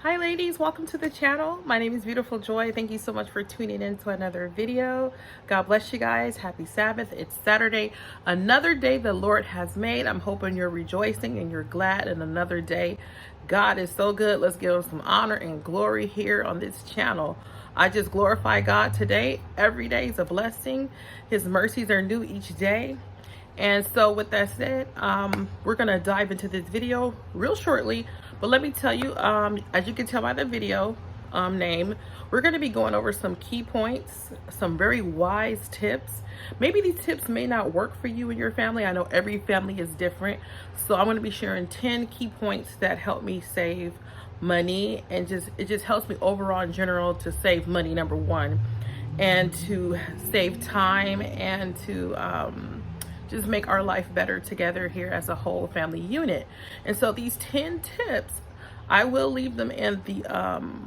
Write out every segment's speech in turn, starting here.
Hi ladies, welcome to the channel. My name is Beautiful Joy. Thank you so much for tuning in to another video. God bless you guys. Happy Sabbath. It's Saturday, another day the Lord has made. I'm hoping you're rejoicing and you're glad in another day. God is so good. Let's give him some honor and glory here on this channel. I just glorify God today. Every day is a blessing. His mercies are new each day. And so with that said, we're going to dive into this video real shortly. But let me tell you, as you can tell by the video name, we're going to be going over some key points, some very wise tips. Maybe these tips may not work for you and your family. I know every family is different. So I'm going to be sharing 10 key points that help me save money. And it just helps me overall in general to save money, number one, and to save time and to just make our life better together here as a whole family unit. And so these 10 tips, I will leave them in the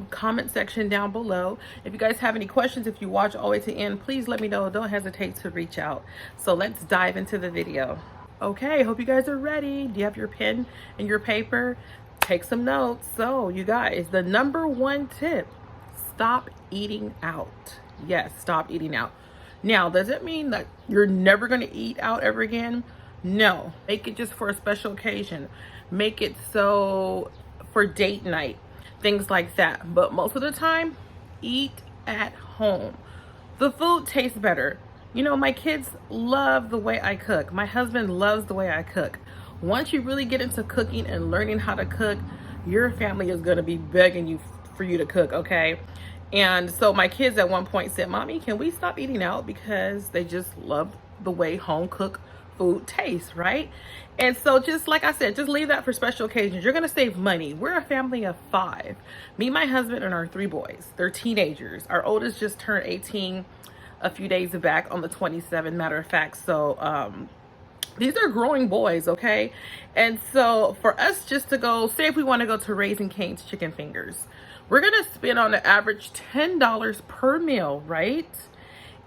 comment section down below. If you guys have any questions, if you watch all the way to the end, please let me know. Don't hesitate to reach out. So let's dive into the video. Okay, hope you guys are ready. Do you have your pen and your paper? Take some notes. So you guys, the number one tip, stop eating out. Yes, stop eating out. Now, does it mean that you're never going to eat out ever again? No. Make it just for a special occasion. Make it so for date night, things like that. But most of the time, eat at home. The food tastes better. You know, my kids love the way I cook. My husband loves the way I cook. Once you really get into cooking and learning how to cook, your family is going to be begging you for you to cook, okay? And so my kids at one point said, "Mommy, can we stop eating out?" Because they just love the way home cooked food tastes, right? And so just like I said, just leave that for special occasions. You're going to save money. We're a family of 5. Me, my husband, and our 3 boys. They're teenagers. Our oldest just turned 18 a few days back on the 27th, matter of fact. So these are growing boys, okay? And so for us just to go, say if we want to go to Raising Cane's Chicken Fingers, we're going to spend on the average $10 per meal, right?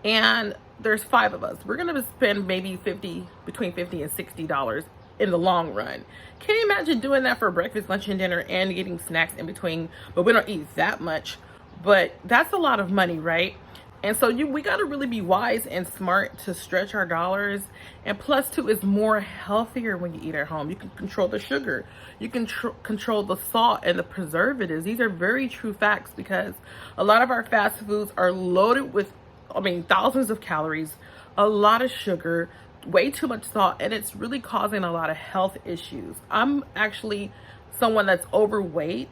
And there's 5 of us. We're going to spend maybe between $50 and $60 in the long run. Can you imagine doing that for breakfast, lunch, and dinner and getting snacks in between? But we don't eat that much. But that's a lot of money, right? And so we got to really be wise and smart to stretch our dollars. And plus, too, it's more healthier when you eat at home. You can control the sugar. You can control the salt and the preservatives. These are very true facts because a lot of our fast foods are loaded with, thousands of calories, a lot of sugar, way too much salt, and it's really causing a lot of health issues. I'm actually someone that's overweight.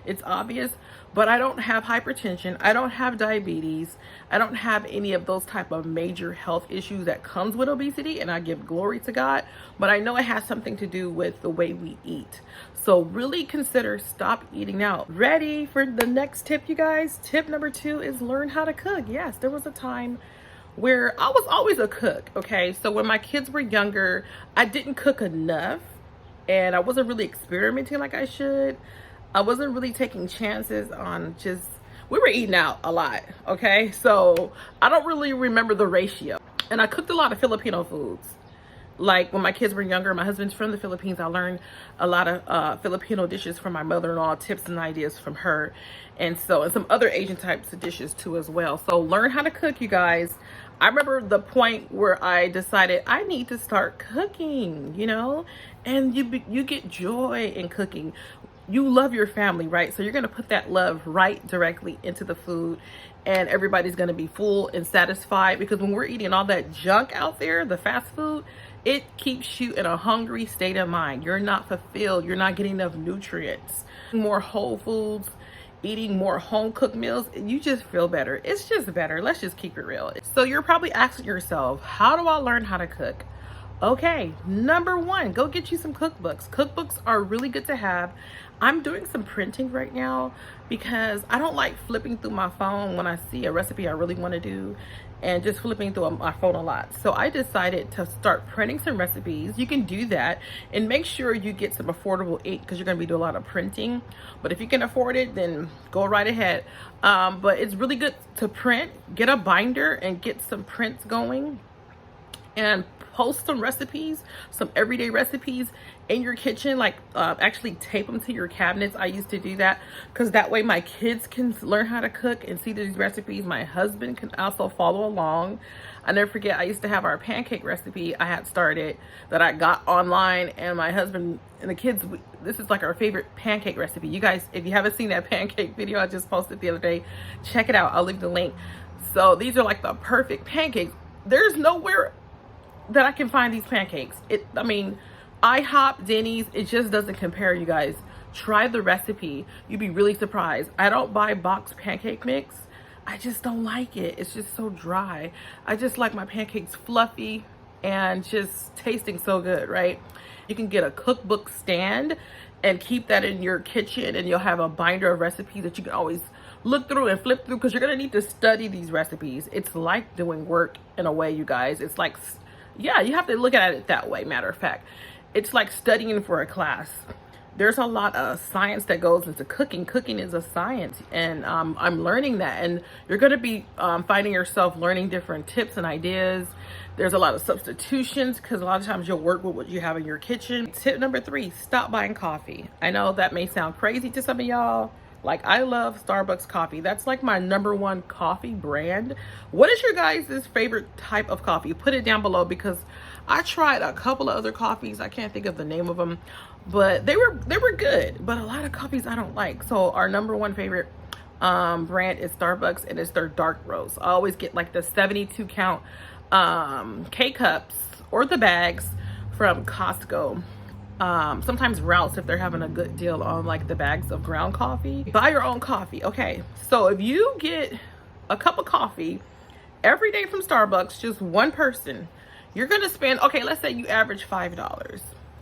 It's obvious, but I don't have hypertension. I don't have diabetes. I don't have any of those type of major health issues that comes with obesity, and I give glory to God, but I know it has something to do with the way we eat. So really consider stop eating out. Ready for the next tip, you guys? Tip number 2 is learn how to cook. Yes, there was a time where I was always a cook, okay? So when my kids were younger, I didn't cook enough. And I wasn't really experimenting like I should. I wasn't really taking chances on we were eating out a lot, okay? So I don't really remember the ratio. And I cooked a lot of Filipino foods. Like when my kids were younger, my husband's from the Philippines. I learned a lot of Filipino dishes from my mother-in-law, tips and ideas from her. And some other Asian types of dishes too as well. So learn how to cook, you guys. I remember the point where I decided I need to start cooking, you know, and you get joy in cooking. You love your family, right? So you're going to put that love right directly into the food, and everybody's going to be full and satisfied, because when we're eating all that junk out there, the fast food, it keeps you in a hungry state of mind. You're not fulfilled. You're not getting enough nutrients. More whole foods, eating more home cooked meals, you just feel better. It's just better. Let's just keep it real. So you're probably asking yourself, how do I learn how to cook? Okay, number 1, go get you some cookbooks. Cookbooks are really good to have. I'm doing some printing right now because I don't like flipping through my phone when I see a recipe I really want to do and just flipping through my phone a lot. So I decided to start printing some recipes. You can do that, and make sure you get some affordable ink because you're going to be doing a lot of printing. But if you can afford it, then go right ahead. But it's really good to print. Get a binder and get some prints going and post some recipes, some everyday recipes in your kitchen, like actually tape them to your cabinets. I used to do that because that way my kids can learn how to cook and see these recipes. My husband can also follow along. I never forget, I used to have our pancake recipe I had started that I got online, and my husband and the kids, this is like our favorite pancake recipe. You guys, if you haven't seen that pancake video I just posted the other day, check it out. I'll leave the link. So these are like the perfect pancakes. There's nowhere that I can find these pancakes. I mean, IHOP, Denny's, it just doesn't compare, you guys. Try the recipe. You'd be really surprised. I don't buy boxed pancake mix. I just don't like it. It's just so dry. I just like my pancakes fluffy and just tasting so good, right? You can get a cookbook stand and keep that in your kitchen, and you'll have a binder of recipes that you can always look through and flip through, because you're gonna need to study these recipes. It's like doing work in a way, you guys. It's like, yeah, you have to look at it that way. Matter of fact, it's like studying for a class. There's a lot of science that goes into cooking. Cooking is a science, and I'm learning that. And you're going to be finding yourself learning different tips and ideas. There's a lot of substitutions because a lot of times you'll work with what you have in your kitchen. Tip number 3, stop buying coffee. I know that may sound crazy to some of y'all. Like, I love Starbucks coffee. That's like my #1 coffee brand. What is your guys' favorite type of coffee? Put it down below, because I tried a couple of other coffees. I can't think of the name of them, but they were good. But a lot of coffees I don't like. So our #1 favorite brand is Starbucks, and it's their dark roast. I always get like the 72 count K-cups or the bags from Costco. Sometimes Routes, if they're having a good deal on like the bags of ground coffee. Buy your own coffee. Okay, so if you get a cup of coffee every day from Starbucks, just one person, you're gonna spend, okay, let's say you average $5.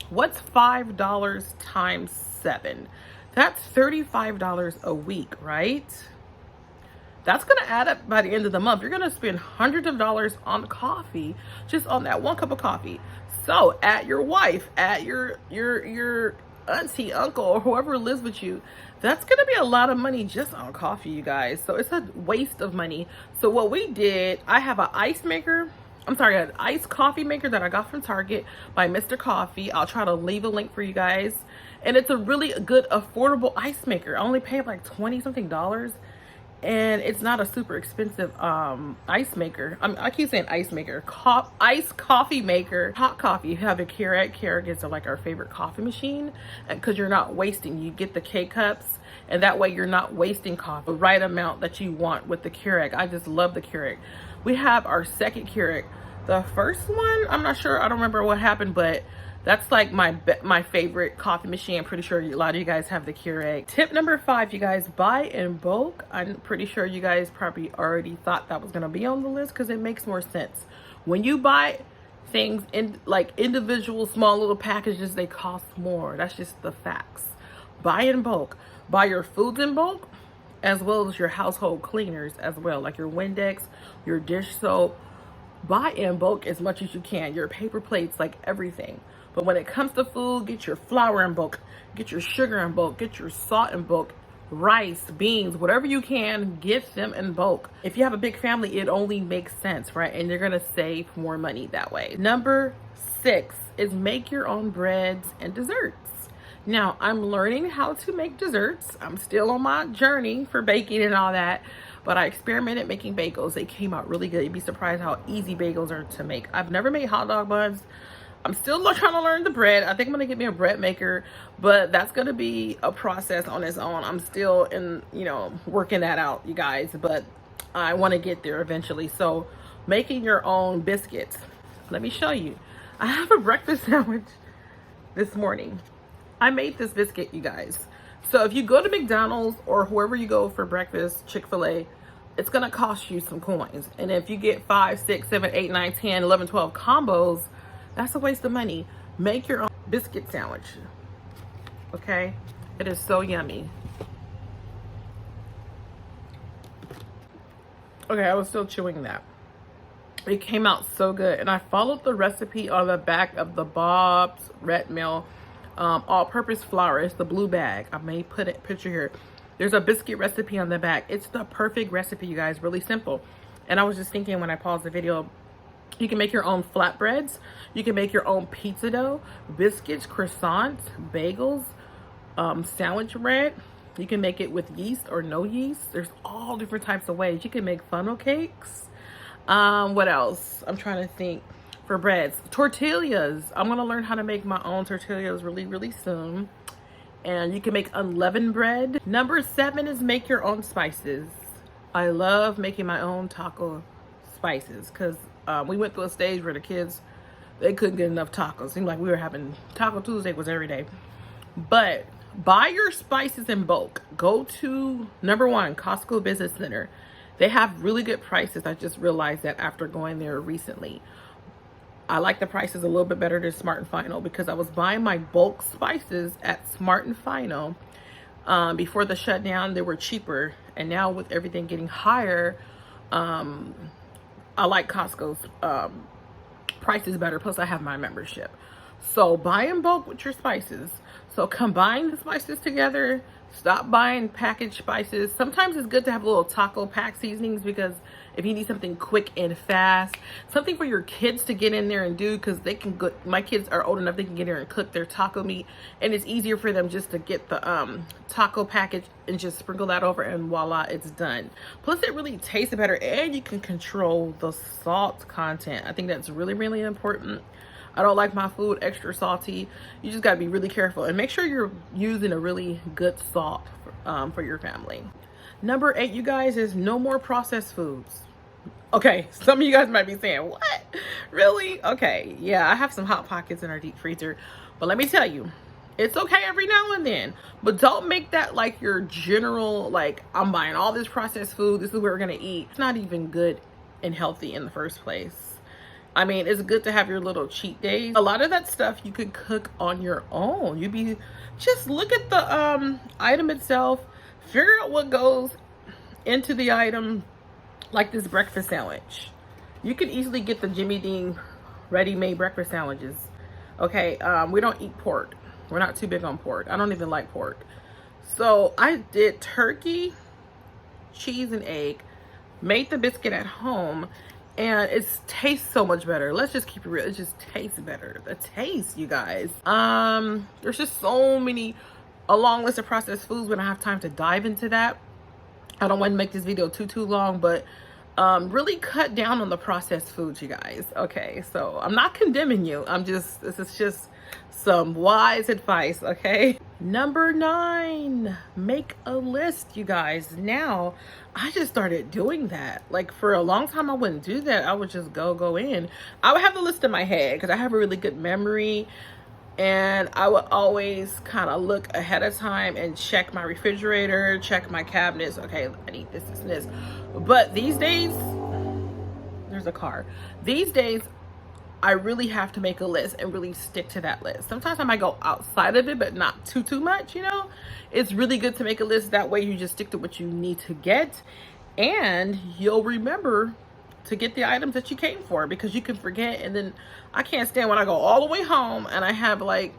What's $5 times 7? That's $35 a week, right? That's gonna add up by the end of the month. You're gonna spend hundreds of dollars on coffee, just on that one cup of coffee. So at your wife, at your auntie, uncle, or whoever lives with you, that's gonna be a lot of money just on coffee, you guys. So it's a waste of money. So what we did, I have an an iced coffee maker that I got from Target by Mr. Coffee. I'll try to leave a link for you guys. And it's a really good, affordable ice maker. I only paid like 20 something dollars. And it's not a super expensive ice maker. I keep saying ice maker. Ice coffee maker. Hot coffee. You have a Keurig. Keurig is like our favorite coffee machine. And because you're not wasting. You get the K-cups. And that way you're not wasting coffee. The right amount that you want with the Keurig. I just love the Keurig. We have our second Keurig. The first one, I'm not sure. I don't remember what happened. But that's like my favorite coffee machine. I'm pretty sure a lot of you guys have the Keurig. Tip number 5, you guys, buy in bulk. I'm pretty sure you guys probably already thought that was gonna be on the list, because it makes more sense. When you buy things in like individual small little packages, they cost more. That's just the facts. Buy in bulk. Buy your foods in bulk, as well as your household cleaners as well, like your Windex, your dish soap. Buy in bulk as much as you can. Your paper plates, like everything. But when it comes to food, get your flour in bulk, get your sugar in bulk, get your salt in bulk, rice, beans, whatever you can, get them in bulk. If you have a big family, it only makes sense, right? And you're gonna save more money that way. Number 6 is make your own breads and desserts. Now, I'm learning how to make desserts. I'm still on my journey for baking and all that, but I experimented making bagels. They came out really good. You'd be surprised how easy bagels are to make. I've never made hot dog buns. I'm still trying to learn the bread. I think I'm gonna get me a bread maker, but that's gonna be a process on its own. I'm still working that out, you guys, but I wanna get there eventually. So making your own biscuits. Let me show you. I have a breakfast sandwich this morning. I made this biscuit, you guys. So if you go to McDonald's or wherever you go for breakfast, Chick-fil-A, it's gonna cost you some coins. And if you get 5, 6, 7, 8, 9, 10, 11, 12 combos, that's a waste of money. Make your own biscuit sandwich. Okay? It is so yummy. Okay, I was still chewing that. It came out so good. And I followed the recipe on the back of the Bob's Red Mill all-purpose flour. It's the blue bag. I may put a picture here. There's a biscuit recipe on the back. It's the perfect recipe, you guys. Really simple. And I was just thinking when I paused the video, You can make your own flatbreads. You can make your own pizza dough, biscuits, croissants, bagels, sandwich bread. You can make it with yeast or no yeast. There's all different types of ways. You can make funnel cakes. What else? I'm trying to think. For breads, tortillas. I'm gonna learn how to make my own tortillas really soon. And you can make unleavened bread. Number 7 is make your own spices. I love making my own taco spices because we went through a stage where the kids, they couldn't get enough tacos. Seemed like we were having Taco Tuesday was every day. But buy your spices in bulk. Go to, number 1, Costco Business Center. They have really good prices. I just realized that after going there recently. I like the prices a little bit better than Smart and Final because I was buying my bulk spices at Smart and Final. Before the shutdown, they were cheaper. And now with everything getting higher, I like Costco's prices better. Plus, I have my membership. So buy in bulk with your spices. So combine the spices together. Stop buying packaged spices. Sometimes it's good to have little taco pack seasonings because if you need something quick and fast, something for your kids to get in there and do, because they can go, my kids are old enough, they can get in there and cook their taco meat, and it's easier for them just to get the taco package and just sprinkle that over, and voila, it's done. Plus it really tastes better, and you can control the salt content. I think that's really important. I don't like my food extra salty. You just got to be really careful and make sure you're using a really good salt for your family. Number 8, you guys, is no more processed foods. Okay, some of you guys might be saying, what? Really? Okay, yeah, I have some Hot Pockets in our deep freezer. But let me tell you, it's okay every now and then. But don't make that like your general, like, I'm buying all this processed food. This is what we're going to eat. It's not even good and healthy in the first place. I mean, it's good to have your little cheat days. A lot of that stuff you could cook on your own. Just look at the item itself, figure out what goes into the item, like this breakfast sandwich. You can easily get the Jimmy Dean ready-made breakfast sandwiches. Okay, we don't eat pork. We're not too big on pork. I don't even like pork. So I did turkey, cheese, and egg, made the biscuit at home, and it tastes so much better. Let's just keep it real. It just tastes better. The taste, you guys. There's just so many, a long list of processed foods. We don't have time to dive into that. I don't want to make this video too long, but really cut down on the processed foods, you guys. Okay, so I'm not condemning you. This is just some wise advice, okay? Number 9, make a list, you guys. Now, I just started doing that. Like, for a long time, I wouldn't do that. I would just go in. I would have the list in my head because I have a really good memory. And I would always kind of look ahead of time and check my refrigerator, check my cabinets. Okay, I need this and this. But these days, there's a car. These days, I really have to make a list and really stick to that list. Sometimes I might go outside of it, but not too much, you know? It's really good to make a list. That way you just stick to what you need to get, and you'll remember to get the items that you came for, because you can forget. And then I can't stand when I go all the way home and I have, like,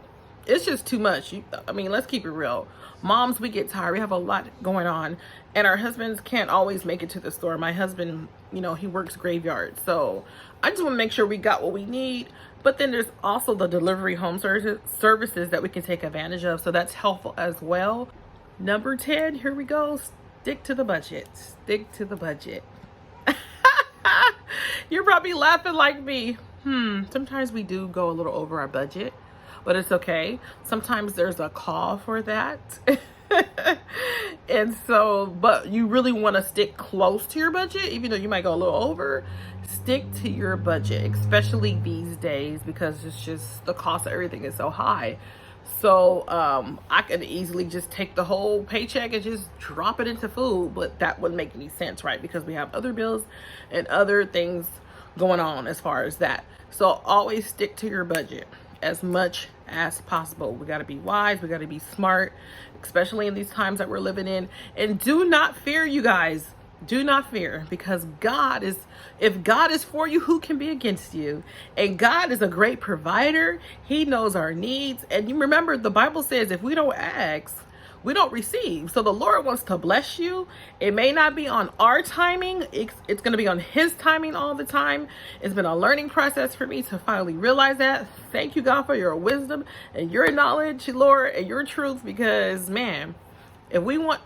it's just too much. I mean, let's keep it real. Moms, we get tired. We have a lot going on, and our husbands can't always make it to the store. My husband, you know, he works graveyard, so I just want to make sure we got what we need. But then there's also the delivery home services that we can take advantage of, so that's helpful as well. Number 10, here we go. Stick to the budget. Stick to the budget. You're probably laughing like me. Sometimes we do go a little over our budget, but it's okay. Sometimes there's a call for that. And so, but you really want to stick close to your budget, even though you might go a little over. Stick to your budget, especially these days, because it's just the cost of everything is so high. So I could easily just take the whole paycheck and just drop it into food, but that wouldn't make any sense, right? Because we have other bills and other things going on as far as that. So always stick to your budget as much as possible. We got to be wise. We got to be smart, especially in these times that we're living in. And do not fear, you guys. Do not fear, because God is, if God is for you, who can be against you? And God is a great provider. He knows our needs. And you remember, the Bible says if we don't ask, we don't receive. So the Lord wants to bless you. It may not be on our timing. It's going to be on his timing all the time. It's been a learning process for me to finally realize that. Thank you, God, for your wisdom and your knowledge, Lord, and your truth, because man, if we want,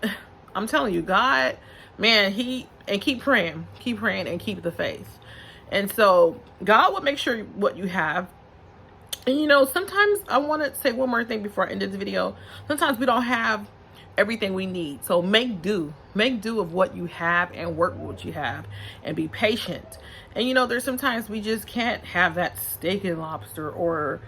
I'm telling you, God, man, keep praying and keep the faith. And so God will make sure what you have. And you know, sometimes I want to say one more thing before I end this video. Sometimes we don't have everything we need. So make do of what you have and work with what you have and be patient. And you know, there's sometimes we just can't have that steak and lobster or,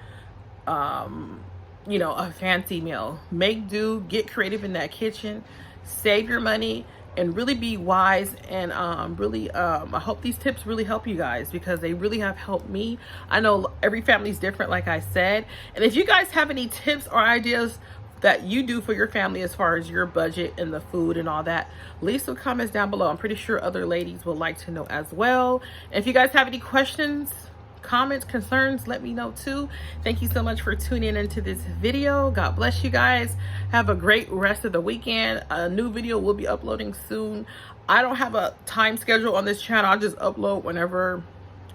you know, a fancy meal. Make do, get creative in that kitchen, save your money, and really be wise. And I hope these tips really help you guys, because they really have helped me. I know every family is different, like I said. And if you guys have any tips or ideas that you do for your family as far as your budget and the food and all that, leave some comments down below. I'm pretty sure other ladies would like to know as well. And if you guys have any questions, comments, concerns, let me know too. Thank you so much for tuning into this video. God bless you guys. Have a great rest of the weekend. A new video will be uploading soon. I don't have a time schedule on this channel. I just upload whenever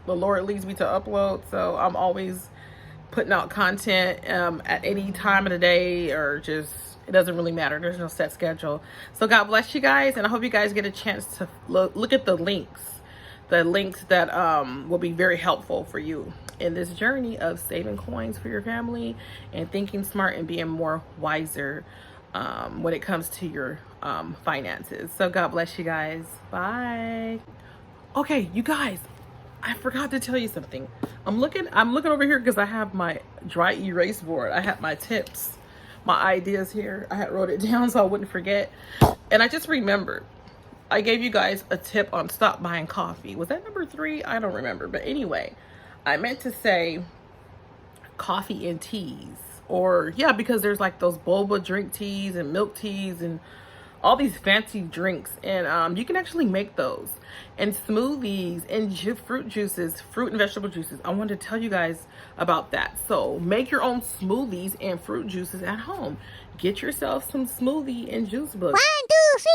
the Lord leads me to upload. So I'm always putting out content at any time of the day, or just, it doesn't really matter. There's no set schedule. So God bless you guys, and I hope you guys get a chance to look at the links that will be very helpful for you in this journey of saving coins for your family and thinking smart and being more wiser when it comes to your finances. So God bless you guys. Bye. Okay, you guys, I forgot to tell you something. I'm looking over here because I have my dry erase board. I have my tips, my ideas here. I had wrote it down so I wouldn't forget. And I just remembered, I gave you guys a tip on stop buying coffee. Was that number 3? I don't remember. But anyway, I meant to say coffee and teas. Or yeah, because there's like those boba drink teas and milk teas and all these fancy drinks, and you can actually make those, and smoothies and fruit juices, fruit and vegetable juices. I wanted to tell you guys about that. So make your own smoothies and fruit juices at home. Get yourself some smoothie and juice books. 1, 2, 3.